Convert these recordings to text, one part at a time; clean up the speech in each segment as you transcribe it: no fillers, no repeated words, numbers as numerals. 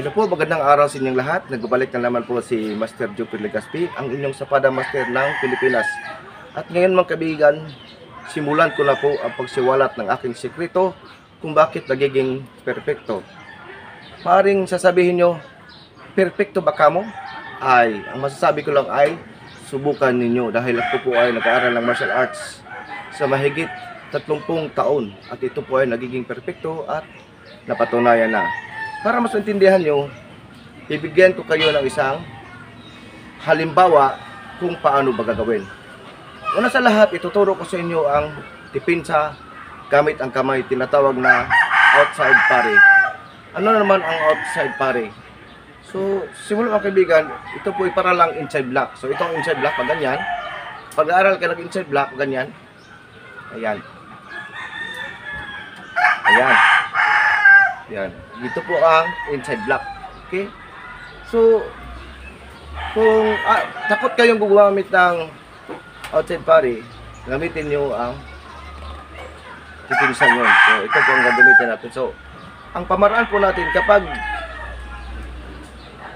Hello po, magandang araw sa inyong lahat. Nagbabalik na naman po si Master Jupiter Legaspi, ang inyong Sapada Master ng Pilipinas. At ngayon mga kaibigan, simulan ko na po ang pagsiwalat ng aking sekreto kung bakit nagiging perpekto. Maaring sasabihin nyo, perpekto ba kamo? Ay, ang masasabi ko lang ay, subukan ninyo dahil ako po ay nag-aaral ng martial arts sa mahigit 30 taon. At ito po ay nagiging perpekto at napatunayan na. Para mas intindihan nyo, ibigyan ko kayo ng isang halimbawa kung paano ba gagawin. Una sa lahat, ituturo ko sa inyo ang depensa gamit ang kamay, tinatawag na outside pare. Ano naman ang outside pare? So, simula mga kaibigan, ito po ay para lang inside block. So, ito ang inside block, pag ganyan. Pag-aaral ka ng inside block, ganyan. Ayan. Ayan. Yan. Dito po ang inside block. Okay? So, kung takot kayong gumamit ng outside pare, gamitin nyo ang depensa nyo. So, ito po ang gagamitin natin. So, ang pamaraan po natin kapag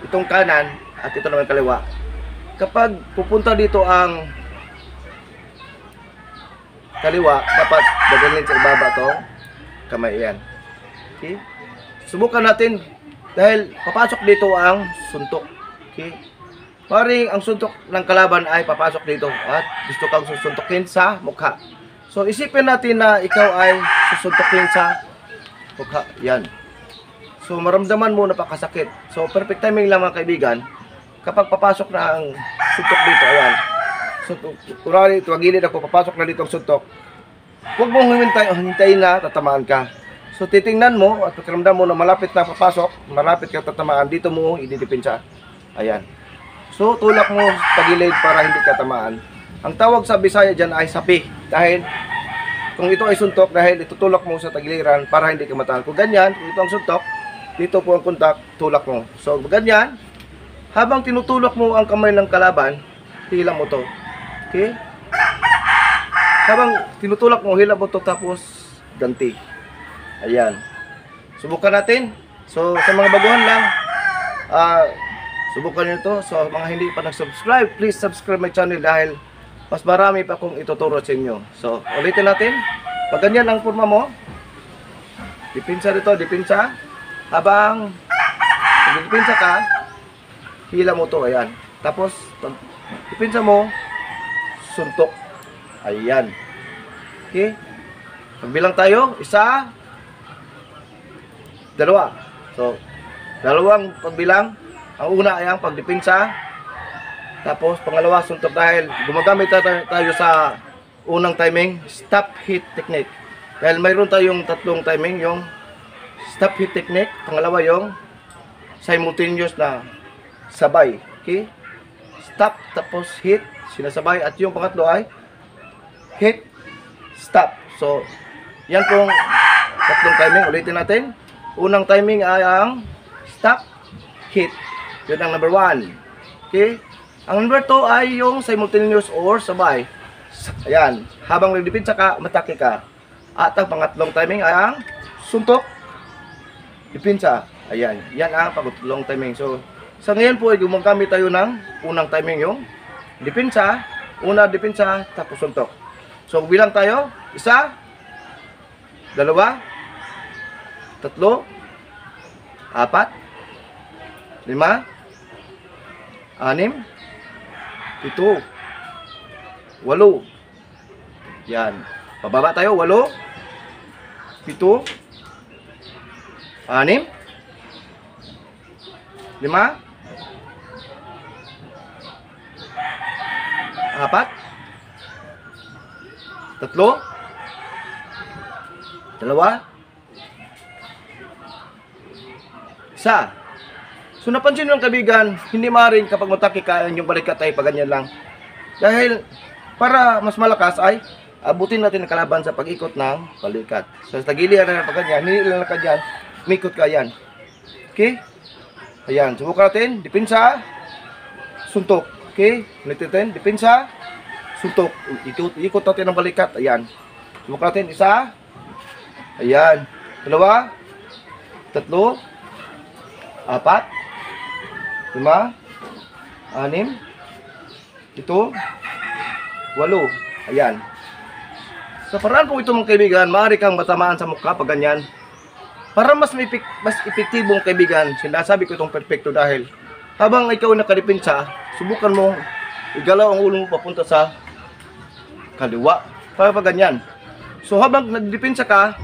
itong kanan at ito naman kaliwa, kapag pupunta dito ang kaliwa, dapat dadalhin sa ibaba to kamay yan. Okay? Subukan natin dahil papasok dito ang suntok. Okay? Paring ang suntok ng kalaban ay papasok dito at gusto kang susuntokin sa mukha. So isipin natin na ikaw ay susuntokin sa mukha. Yan. So maramdaman mo napakasakit. So perfect timing lang mga kaibigan. Kapag papasok na ang suntok dito, ayan. So kunwari, tuwagilid ako, papasok na dito ang suntok. Huwag mong hintayin na tatamaan ka. So titingnan mo at pakiramdam mo na malapit na papasok, malapit ka tatamaan, dito mo ididepensa. Ayan. So tulak mo tagilid para hindi ka tamaan. Ang tawag sa Bisaya dyan ay sapi. Dahil kung ito ay suntok, dahil itutulak mo sa tagiliran para hindi ka matahan. Kung ganyan, kung ito ang suntok, dito po ang kontak, tulak mo. So ganyan, habang tinutulak mo ang kamay ng kalaban, hila mo to. Okay? Habang tinutulak mo, hila mo to tapos ganti. Ayan. Subukan natin. So, sa mga baguhan lang, subukan nyo ito. So, mga hindi pa nag-subscribe, please subscribe my channel dahil mas marami pa akong ituturo sa inyo. So, ulitin natin. Pag ganyan ang forma mo, depensa dito, depensa. Habang depensa ka, hila mo to, ayan. Tapos, depensa mo, suntok. Ayan. Okay? Pagbilang tayo, isa, dalawa. So, dalawang pagbilang. Ang una ay ang pagdepensa. Tapos, pangalawa, suntok dahil gumagamit tayo sa unang timing, stop hit technique. Dahil mayroon tayong tatlong timing, yung stop hit technique. Pangalawa, yung simultaneous na sabay. Okay? Stop, tapos hit, sinasabay. At yung pangatlo ay hit, stop. So, yan pong tatlong timing. Ulitin natin. Unang timing ay ang stop, hit. Yun ang number 1. Okay? Ang number 2 ay yung simultaneous or sabay. Ayan. Habang nagdepensa ka, matake ka. At ang pangatlong timing ay ang suntok, depensa. Ayan. Yan ang pangatlong timing. So, sa ngayon po ay gumagamit tayo ng unang timing yung depensa. Una, depensa, tapos suntok. So, bilang tayo. Isa, dalawa, tatlo, apat, lima, anim, pito, walo. Yan. Pababa tayo. 8, 7, 6, 5, 4, 3, 2, isa. So napansin nyo ng kaibigan, hindi maaaring kapag matake ka yung balikat ay paganyan lang. Dahil para mas malakas ay abutin natin ang kalaban sa pag-ikot ng balikat. So sa tagiliran na paganyan, hindi lang ka dyan, mikot ka yan. Okay? Ayan, subukan natin, depensa, suntok. Okay? Ulitin natin, depensa, suntok. Ikot natin ang balikat. Ayan. Subukan natin, isa. Ayan. Dalawa. Tatlo. 4, 5, 6, 7, 8. Ayan. Sa paraan po ito mga kaibigan, maaari kang matamaan sa mukha pag ganyan. Para mas epektibong kaibigan, sinasabi ko itong perfecto dahil habang ikaw nakadipinsa, subukan mo igalaw ang ulo mo papunta sa kaliwa. Para pag ganyan. So habang nagdipinsa ka,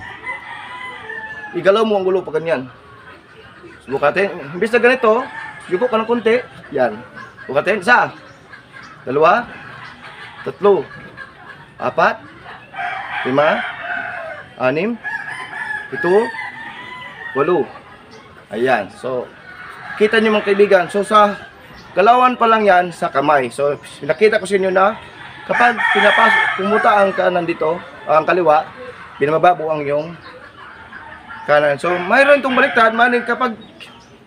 igalaw mo ang ulo pag ganyan. Subukatin. Imbis na ganito, yuko ka ng konti. Yan. Subukatin. 1, 2, 3, 4, 5, 6, 7, 8. Ayan. So, kita nyo mga kaibigan. So, sa galawan pa lang yan sa kamay. So, pinakita ko sa inyo na kapag pumunta ang kanan dito, ang kaliwa, binababo ang yung kanan. So, mayroon itong baliktad. Maning kapag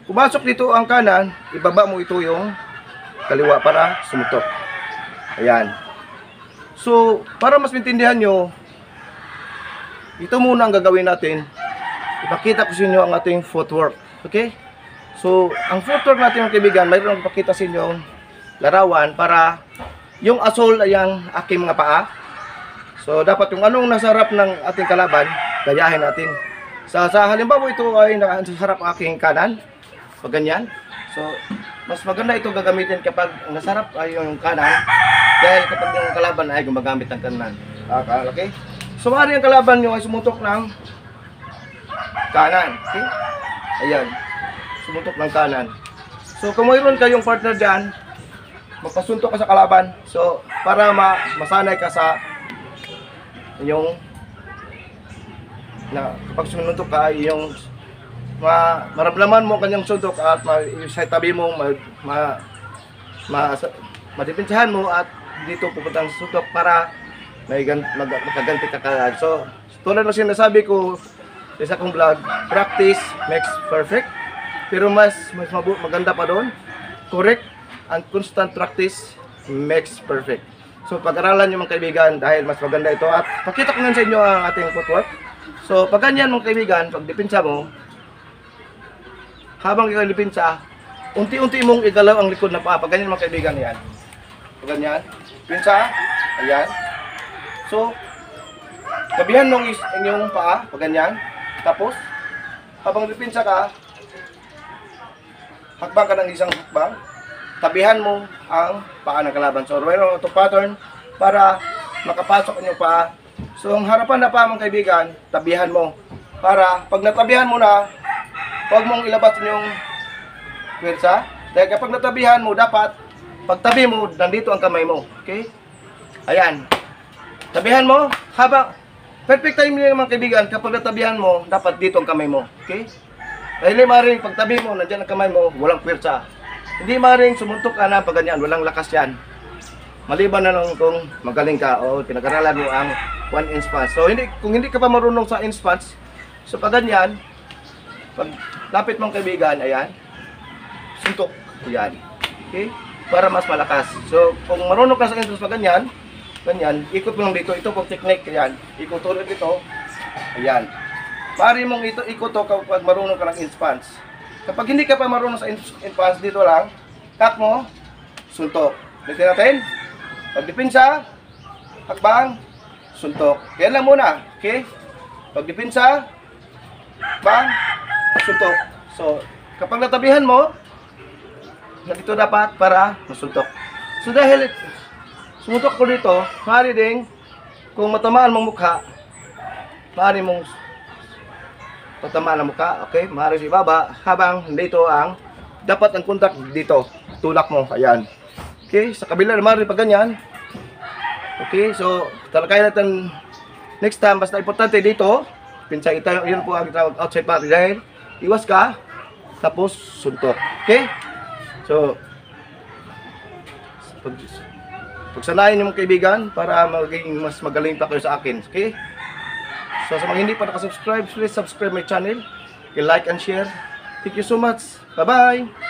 pumasok dito ang kanan, ibaba mo ito yung kaliwa para sumutok. Ayan. So, para mas maintindihan nyo, ito muna ang gagawin natin. Ipakita ko sa inyo ang ating footwork. Okay? So, ang footwork natin mga kaibigan, mayroon akong ipakita sa inyo larawan para yung asol ay ang aking mga paa. So, dapat yung anong nasa harap ng ating kalaban, gayahin natin. Sa halimbawa ito ay nasa harap ang aking kanan. Pag ganyan. So, mas maganda ito gagamitin kapag nasa harap ay yung kanan. Dahil kapag yung kalaban ay gumagamit ng kanan. Okay? So, maaari ang kalaban nyo ay sumutok ng kanan. Okay? Ayan. Sumutok ng kanan. So, kung mayroon kayong partner dyan, magpasuntok ka sa kalaban. So, para masanay ka sa yung na kapag sumuntok ka, yung maramdaman mo kanyang suntok at sa tabi mo madipinsahan mo at dito pupuntang suntok para makaganti ka kagad. So, tulad ng sinasabi ko sa isa kong vlog, practice makes perfect. Pero mas maganda pa doon, correct and constant practice makes perfect. So, pag-aralan nyo mga kaibigan dahil mas maganda ito. At pakita ko nga sa inyo ang ating footwork. So, pag ganyan mga kaibigan, pag dipinsa mo, habang ikaw dipinsa, unti-unti mong igalaw ang likod na paa. Pag ganyan mga kaibigan, yan. Pag ganyan, pinsa, ayan. So, tabihan mong inyong paa, pag ganyan. Tapos, habang dipinsa ka, hakbang ka ng isang hakbang, tabihan mo ang paa ng kalaban. So, mayroon itong pattern para makapasok ang iyong paa. So, ang harapan na paa mga kaibigan, tabihan mo. Para, pag natabihan mo na, huwag mong ilabas yung pwersa. Dahil kapag natabihan mo, dapat, pagtabi mo, nandito ang kamay mo. Okay? Ayan. Tabihan mo, habang, perfect time nyo mga kaibigan, kapag natabihan mo, dapat dito ang kamay mo. Okay? Dahil hindi maaaring pagtabi mo, nandiyan ang kamay mo, walang pwersa. Hindi maaaring sumuntok ka na pag ganyan, walang lakas yan. Maliban na lang kung magaling ka o pinag-aralan mo ang 1 inch punch. So, kung hindi ka pa marunong sa inch punch, so pag ganyan, pag lapit mong kaibigan, ayan, suntok, ayan. Okay? Para mas malakas. So, kung marunong ka sa inch punch pag ganyan, ikot mo lang dito. Ito pong technique, ayan. Ikot ulit ito, ayan. Pari mong ito ikot to kapag marunong ka ng inch punch. Kapag hindi ka pa marunong sa inch punch, dito lang, cut mo, suntok. Litin natin. Pagdipinsa, hakbang, suntok. Yan lang muna, okay? Pagdipinsa, hakbang, suntok. So, kapag natabihan mo, dito dapat para masuntok. So, dahil sumutok ko dito, maaari ding, kung matamaan mong mukha, maaari mong tatamaan ang mukha, okay? Maaari sa ibaba, habang dito ang, dapat ang contact dito, tulak mo, ayan. Okay, sa kabila naman rin pag ganyan. Okay, so talakayan natin next time. Basta importante dito, pinsa ito, yun po ang tawag outside party dahil iwas ka, tapos suntok. Okay, so pagsanayin yung mga kaibigan para maging mas magaling pa kayo sa akin. Okay, so sa mga hindi pa nakasubscribe, please subscribe my channel, like and share. Thank you so much. Bye bye.